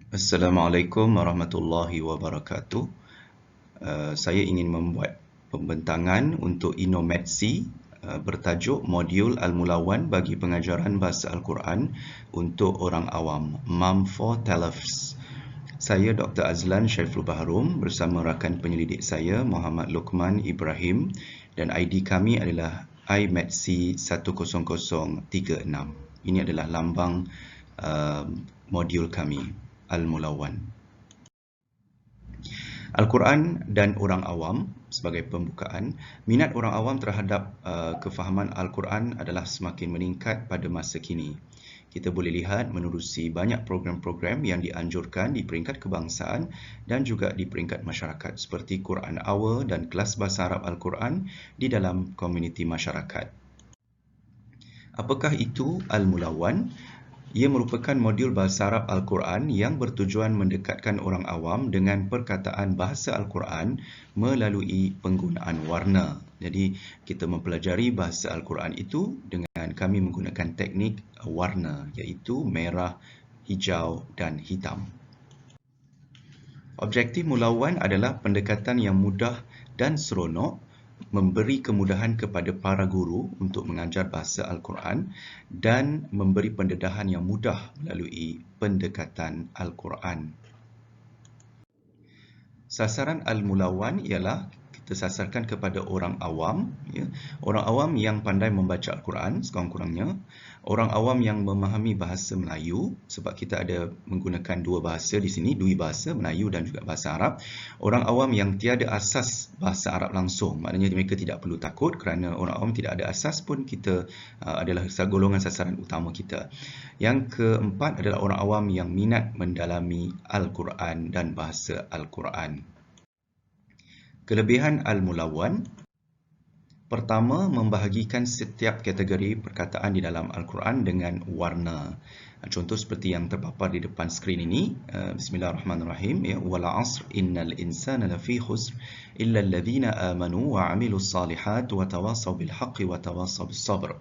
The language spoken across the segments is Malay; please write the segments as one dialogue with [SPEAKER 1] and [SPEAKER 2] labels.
[SPEAKER 1] Assalamualaikum warahmatullahi wabarakatuh. Saya ingin membuat pembentangan untuk Inometsi bertajuk Modul Al-Mulawan bagi pengajaran bahasa Al-Quran untuk orang awam, Mum for Talafs. Saya Dr. Azlan Syaiful Baharum bersama rakan penyelidik saya Muhammad Luqman Ibrahim dan ID kami adalah iMetsi 10036. Ini adalah lambang modul kami, Al-Mulawan. Al-Quran dan orang awam sebagai pembukaan. Minat orang awam terhadap kefahaman Al-Quran adalah semakin meningkat pada masa kini. Kita boleh lihat menerusi banyak program-program yang dianjurkan di peringkat kebangsaan dan juga di peringkat masyarakat seperti Quran Hour dan kelas bahasa Arab Al-Quran di dalam komuniti masyarakat. Apakah itu Al-Mulawan? Ia merupakan modul bahasa Arab Al-Quran yang bertujuan mendekatkan orang awam dengan perkataan bahasa Al-Quran melalui penggunaan warna. Jadi, kita mempelajari bahasa Al-Quran itu dengan kami menggunakan teknik warna, iaitu merah, hijau dan hitam. Objektif Mulawan adalah pendekatan yang mudah dan seronok, memberi kemudahan kepada para guru untuk mengajar bahasa Al-Quran dan memberi pendedahan yang mudah melalui pendekatan Al-Quran. Sasaran Al-Mulawan ialah kita sasarkan kepada orang awam, orang awam yang pandai membaca Al-Quran sekurang-kurangnya, orang awam yang memahami bahasa Melayu sebab kita ada menggunakan dua bahasa di sini, dua bahasa Melayu dan juga bahasa Arab. Orang awam yang tiada asas bahasa Arab langsung, maknanya mereka tidak perlu takut kerana orang awam tidak ada asas pun kita adalah golongan sasaran utama kita. Yang keempat adalah orang awam yang minat mendalami Al-Quran dan bahasa Al-Quran. Kelebihan Al-Mulawan. Pertama, membahagikan setiap kategori perkataan di dalam Al-Quran dengan warna. Contoh seperti yang terpapar di depan skrin ini. Bismillahirrahmanirrahim. Wal 'asr innal insana lafi khusr illa alladhina amanu wa 'amilus salihat wa tawassaw bil haqqi wa tawassaw bis sabr.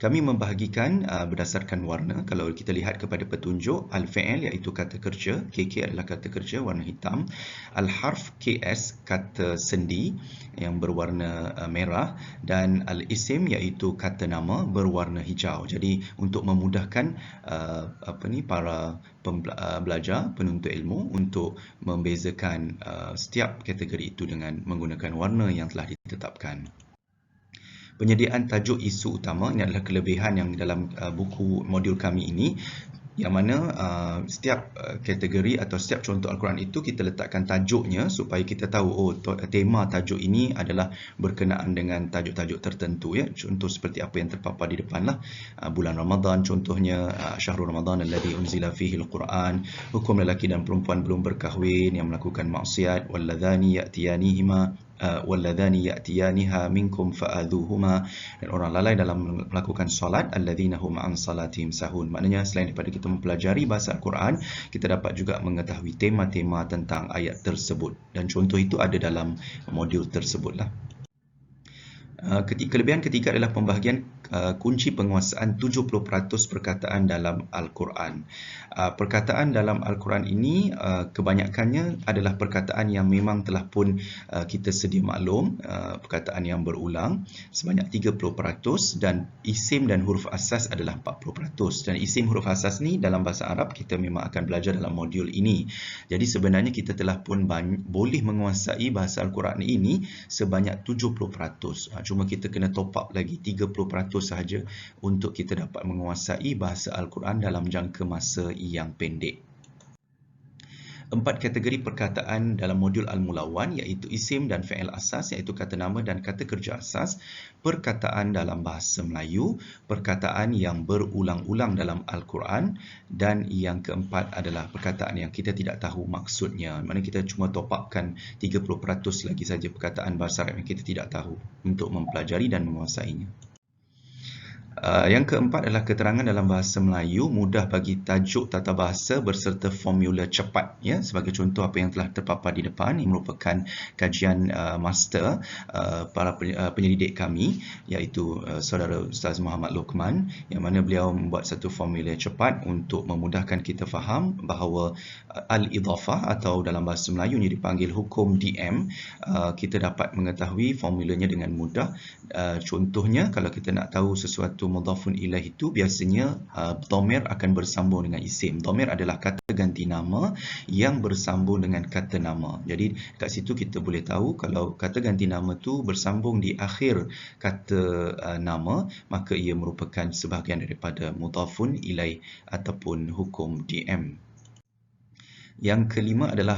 [SPEAKER 1] Kami membahagikan berdasarkan warna. Kalau kita lihat kepada petunjuk, Al-Fi'il iaitu kata kerja, KK adalah kata kerja warna hitam, Al-Harf KS kata sendi yang berwarna merah dan Al-Isim iaitu kata nama berwarna hijau. Jadi untuk memudahkan para belajar, penuntut ilmu untuk membezakan setiap kategori itu dengan menggunakan warna yang telah ditetapkan. Penyediaan tajuk isu utama ini adalah kelebihan yang dalam buku modul kami ini, yang mana setiap kategori atau setiap contoh Al-Quran itu kita letakkan tajuknya supaya kita tahu tema tajuk ini adalah berkenaan dengan tajuk-tajuk tertentu, ya. Contoh seperti apa yang terpapar di depanlah, bulan Ramadan contohnya, Syahrul Ramadan alladzi unzila fihi al-Quran, hukum lelaki dan perempuan belum berkahwin yang melakukan maksiat, walladzani ya'tiyaniha minkum fa'adhuhuma, dan orang lalai dalam melakukan solat, alladzina hum an salatihim sahun. Maknanya selain daripada kita mempelajari bahasa Al-Quran, kita dapat juga mengetahui tema-tema tentang ayat tersebut, dan contoh itu ada dalam modul tersebutlah. Kelebihan ketiga adalah pembahagian kunci penguasaan 70% perkataan dalam Al-Quran. Perkataan dalam Al-Quran ini kebanyakannya adalah perkataan yang memang telah pun kita sedia maklum, perkataan yang berulang sebanyak 30%, dan isim dan huruf asas adalah 40%. Dan isim huruf asas ni dalam bahasa Arab kita memang akan belajar dalam modul ini. Jadi sebenarnya kita telah pun boleh menguasai bahasa Al-Quran ini sebanyak 70%. Cuma kita kena top up lagi 30% sahaja untuk kita dapat menguasai bahasa Al-Quran dalam jangka masa yang pendek. 4 kategori perkataan dalam modul Al-Mulawan iaitu isim dan fi'il asas iaitu kata nama dan kata kerja asas, perkataan dalam bahasa Melayu, perkataan yang berulang-ulang dalam Al-Quran, dan yang keempat adalah perkataan yang kita tidak tahu maksudnya. Maksudnya kita cuma top upkan 30% lagi saja perkataan bahasa Arab yang kita tidak tahu untuk mempelajari dan menguasainya. Yang keempat adalah keterangan dalam bahasa Melayu mudah bagi tajuk tata bahasa berserta formula cepat, ya. Sebagai contoh apa yang telah terpapar di depan, ini merupakan kajian master para penyelidik kami, iaitu saudara Ustaz Muhammad Luqman, yang mana beliau membuat satu formula cepat untuk memudahkan kita faham bahawa al-idhafah atau dalam bahasa Melayu ini dipanggil hukum DM. Kita dapat mengetahui formulanya dengan mudah. Contohnya, kalau kita nak tahu sesuatu mudhafun ilaih itu, biasanya dhamir akan bersambung dengan isim. Dhamir adalah kata ganti nama yang bersambung dengan kata nama. Jadi kat situ kita boleh tahu kalau kata ganti nama tu bersambung di akhir kata nama, maka ia merupakan sebahagian daripada mudhafun ilaih ataupun hukum DM. Yang kelima adalah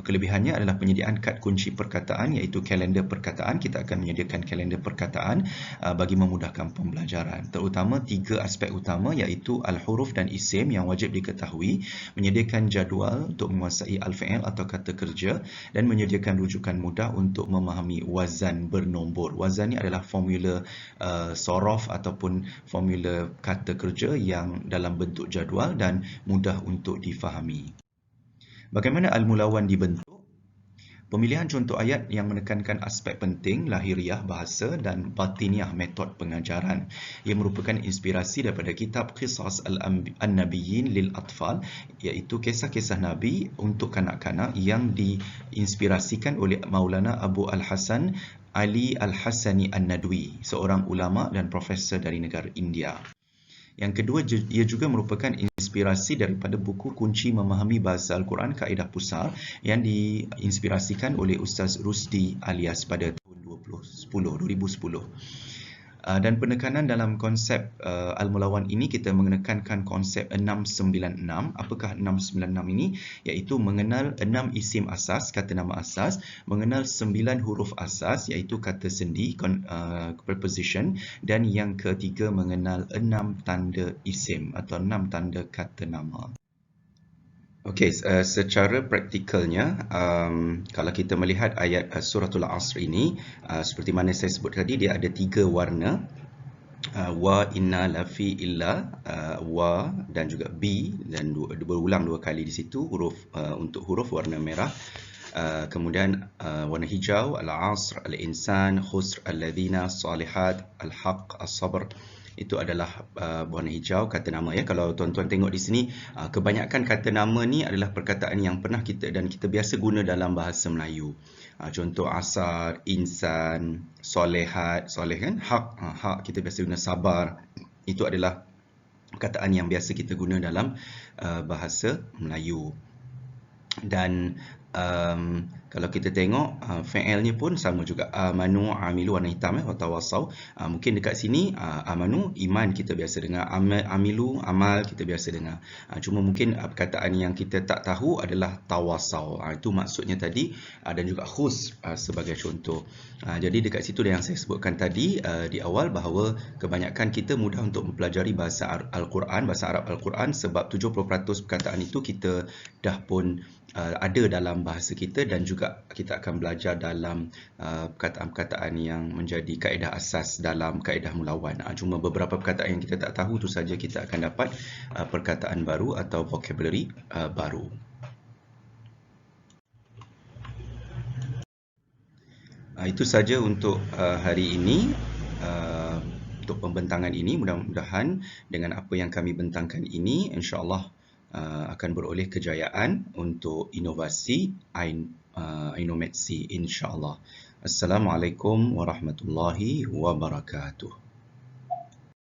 [SPEAKER 1] kelebihannya adalah penyediaan kad kunci perkataan, iaitu kalender perkataan. Kita akan menyediakan kalender perkataan bagi memudahkan pembelajaran. Terutama tiga aspek utama, iaitu al-huruf dan isim yang wajib diketahui, menyediakan jadual untuk menguasai al-fi'il atau kata kerja, dan menyediakan rujukan mudah untuk memahami wazan bernombor. Wazan ni adalah formula sorof ataupun formula kata kerja yang dalam bentuk jadual dan mudah untuk difahami. Bagaimana al-mulawan dibentuk? Pemilihan contoh ayat yang menekankan aspek penting lahiriah bahasa dan batiniah metod pengajaran. Ia merupakan inspirasi daripada kitab Qisas An-Nabiyyin lil Atfal, iaitu kisah-kisah Nabi untuk kanak-kanak yang diinspirasikan oleh Maulana Abu Al-Hasan Ali Al-Hasani An-Nadwi, seorang ulama dan profesor dari negara India. Yang kedua, ia juga merupakan inspirasi daripada buku kunci memahami bahasa Al-Quran Kaedah Pusar yang diinspirasikan oleh Ustaz Rusdi Alias pada tahun 2010. Dan penekanan dalam konsep Al-Mulawan ini, kita menekankan konsep 696. Apakah 696 ini? Iaitu mengenal 6 isim asas, kata nama asas, mengenal 9 huruf asas, iaitu kata sendi, preposition, dan yang ketiga mengenal 6 tanda isim atau 6 tanda kata nama. Okey, secara praktikalnya, kalau kita melihat ayat suratul Asr ini, seperti mana saya sebut tadi, dia ada 3 warna, wa, inna, lafi, illa, wa dan juga bi, dan berulang 2 kali di situ untuk huruf warna merah. Kemudian warna hijau, al-asr, al-insan, khusr, al-ladhina, salihat, al-haq, as-sabr. Itu adalah warna hijau kata nama, ya. Kalau tuan-tuan tengok di sini, kebanyakan kata nama ni adalah perkataan yang pernah kita biasa guna dalam bahasa Melayu. Contoh asar, insan, solehat, soleh kan, hak kita biasa guna, sabar. Itu adalah perkataan yang biasa kita guna dalam bahasa Melayu. Dan kalau kita tengok fi'ilnya pun sama juga, amanu, amilu, warna hitam, watawasau. Mungkin dekat sini amanu, iman kita biasa dengar, amilu, amal kita biasa dengar. Cuma mungkin perkataan yang kita tak tahu adalah tawasau. Itu maksudnya tadi, dan juga khus sebagai contoh. Jadi dekat situ yang saya sebutkan tadi di awal, bahawa kebanyakan kita mudah untuk mempelajari bahasa Al-Quran, bahasa Arab Al-Quran, sebab 70% perkataan itu kita dah pun ada dalam bahasa kita, dan juga kita akan belajar dalam perkataan-perkataan yang menjadi kaedah asas dalam kaedah mulawan. Cuma beberapa perkataan yang kita tak tahu, tu saja kita akan dapat perkataan baru atau vocabulary baru. Itu saja untuk hari ini. Untuk pembentangan ini, mudah-mudahan dengan apa yang kami bentangkan ini, insya-Allah akan beroleh kejayaan untuk inovasi Inomed C, insya-Allah. Assalamualaikum warahmatullahi wabarakatuh.